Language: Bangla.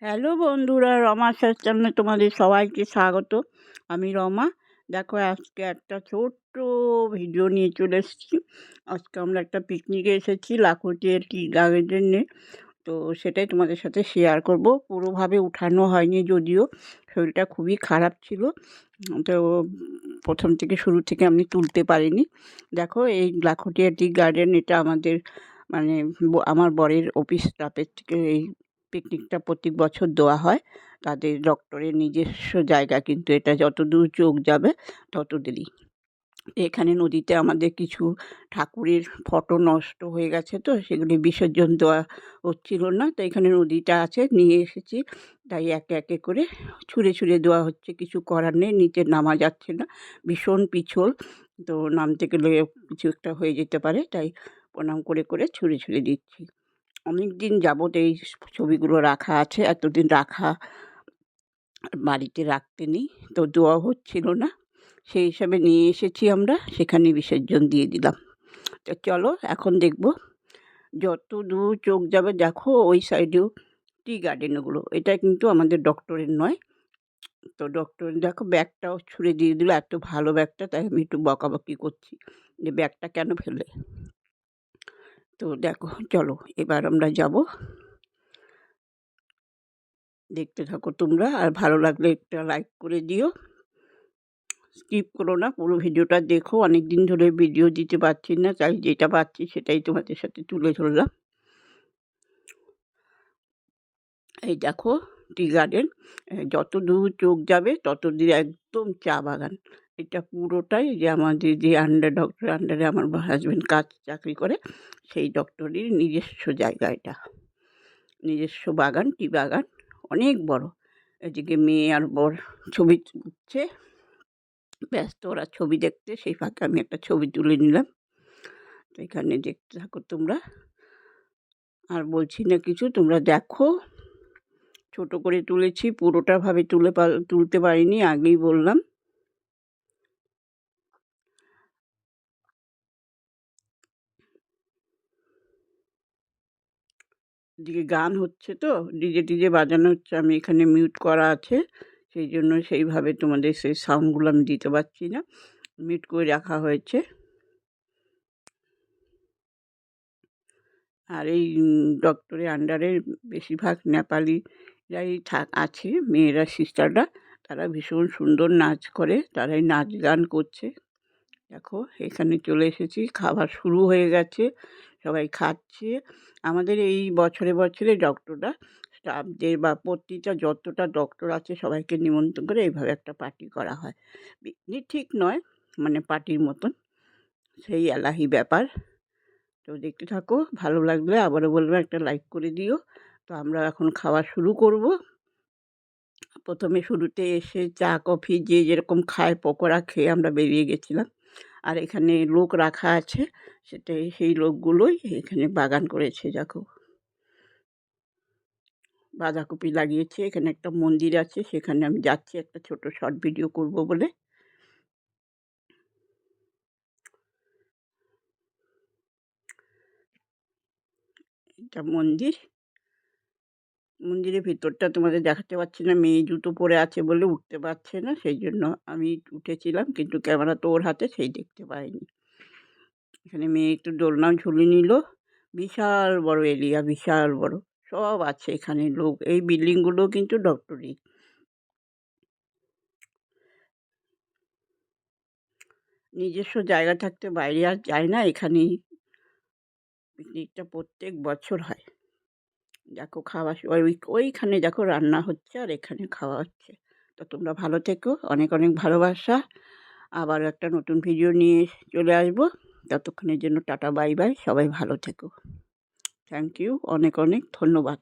হ্যালো বন্ধুরা, রমা স্যার চ্যানেলে তোমাদের সবাইকে স্বাগত। আমি রমা। দেখো, আজকে একটা ছোট্ট ভিডিও নিয়ে চলে এসেছি। আজকে আমরা একটা পিকনিকে এসেছি লাখোটিয়ার টি গার্ডেনে। তো সেটাই তোমাদের সাথে শেয়ার করব। পুরোভাবে উঠানো হয়নি, যদিও শরীরটা খুবই খারাপ ছিল। তো প্রথম থেকে শুরু থেকে আমি তুলতে পারিনি। দেখো, এই লাখোটিয়া টি গার্ডেন, এটা আমাদের মানে আমার বরের অফিস স্টাফের থেকে এই পিকনিকটা প্রত্যেক বছর দেওয়া হয়। তাদের ডক্টরের নিজস্ব জায়গা, কিন্তু এটা যতদূর চোখ যাবে ততদূরই। এখানে নদীতে আমাদের কিছু ঠাকুরের ফটো নষ্ট হয়ে গেছে, তো সেগুলি বিসর্জন দেওয়া হচ্ছিল না। তো এখানে নদীটা আছে, নিয়ে এসেছি। তাই একে একে করে ছুঁড়ে ছুঁড়ে দেওয়া হচ্ছে, কিছু করার নেই, নিচে নামা যাচ্ছে না, ভীষণ পিছল। তো নামতে গেলে কিছু একটা হয়ে যেতে পারে, তাই প্রণাম করে করে ছুঁড়ে ছুঁড়ে দিচ্ছি। অনেক দিন যাবত এই ছবিগুলো রাখা আছে, এতদিন রাখা বাড়িতে রাখতে নেই, তো দেওয়া হচ্ছিল না। সেই হিসাবে নিয়ে এসেছি আমরা, সেখানে বিসর্জন দিয়ে দিলাম। তো চলো এখন দেখব, যত দূর চোখ যাবে। দেখো, ওই সাইডেও টি গার্ডেনগুলো, এটা কিন্তু আমাদের ডক্টরের নয়। তো ডক্টর দেখো ব্যাগটাও ছুঁড়ে দিয়ে দিল, এত ভালো ব্যাগটা, তাই আমি একটু বকাবকি করছি যে ব্যাগটা কেন ফেলে। তো দেখো, চলো এবার আমরা যাব। দেখতে থাকো তোমরা, আর ভালো লাগলে একটা লাইক করে দিও, স্কিপ করো না, পুরো ভিডিওটা দেখো। অনেক দিন ধরে ভিডিও দিতে পারছি না, তাই যেটা পাচ্ছি সেটাই তোমাদের সাথে তুলে ধরলাম। এই দেখো, টি গার্ডেন, যত দূর চোখ যাবে তত দূর একদম চা বাগান। এটা পুরোটাই যে আমাদের যে ডক্টরের আন্ডারে আমার হাজব্যান্ড চাকরি করে, সেই ডক্টরের নিজস্ব জায়গা এটা, নিজস্ব বাগান, টি বাগান, অনেক বড়। এদিকে মেয়ে আর বর ছবি তুলছে, ব্যস্ত ওরা ছবি দেখতে, সেই ফাঁকে আমি একটা ছবি তুলে নিলাম। তো এখানে দেখতে থাকো তোমরা, আর বলছি না কিছু, তোমরা দেখো। ছোট করে তুলেছি, পুরোটা ভাবে তুলতে পারিনি, আগেই বললাম। এদিকে গান হচ্ছে, তো ডিজে টিজে বাজানো হচ্ছে, আমি এখানে মিউট করা আছে, সেই জন্য সেইভাবে তোমাদের সেই সাউন্ডগুলো আমি দিতে পারছি না, মিউট করে রাখা হয়েছে। আর এই ডক্টরের আন্ডারে বেশিরভাগ নেপালিরাই আছে, মেয়েরা, সিস্টাররা, তারা ভীষণ সুন্দর নাচ করে, তারাই নাচ গান করছে। দেখো, এখানে চলে এসেছি, খাবার শুরু হয়ে গেছে, সবাই খাচ্ছে। আমাদের এই বছরে বছরে ডক্টররা স্টাফদের বা প্রতিটা যতটা ডক্টর আছে সবাইকে নিমন্ত্রণ করে এইভাবে একটা পার্টি করা হয়। পিকনিক ঠিক নয়, মানে পার্টির মতন, সেই এলাহি ব্যাপার। তো দেখতে থাকো, ভালো লাগলে আবারও বলবো একটা লাইক করে দিও। তো আমরা এখন খাওয়া শুরু করব। প্রথমে শুরুতে এসে চা কফি যে যেরকম খায়, পকোড়া খেয়ে আমরা বেরিয়ে গেছিলাম। আর এখানে লোক রাখা আছে, সেটাই সেই লোকগুলোই এখানে বাগান করেছে। দেখো, বাঁধাকপি লাগিয়েছে, এখানে একটা মন্দির আছে, সেখানে আমি যাচ্ছি একটা ছোট শর্ট ভিডিও করব বলে। এটা মন্দির, মন্দিরের ভিতরটা তোমাদের দেখাতে পারছি না, মেয়ে জুতো পরে আছে বলে উঠতে পারছে না, সেই জন্য আমি উঠেছিলাম, কিন্তু ক্যামেরা তো ওর হাতে, সেই দেখতে পাইনি। এখানে মেয়ে একটু দোলনাও ঝুলিয়ে নিল। বিশাল বড় এরিয়া, বিশাল বড়, সব আছে এখানে লোক। এই বিল্ডিংগুলো কিন্তু ডক্টরি। নিজস্ব জায়গা থাকতে বাইরে আর যায় না, এখানেই পিকনিকটা প্রত্যেক বছর হয়। দেখো, খাওয়া ওইখানে দেখো রান্না হচ্ছে, আর এখানে খাওয়া হচ্ছে। তো তোমরা ভালো থেকো, অনেক অনেক ভালোবাসা। আবার একটা নতুন ভিডিও নিয়ে চলে আসবো। ততক্ষণের জন্য টাটা, বাই বাই, সবাই ভালো থেকো। থ্যাংক ইউ, অনেক অনেক ধন্যবাদ।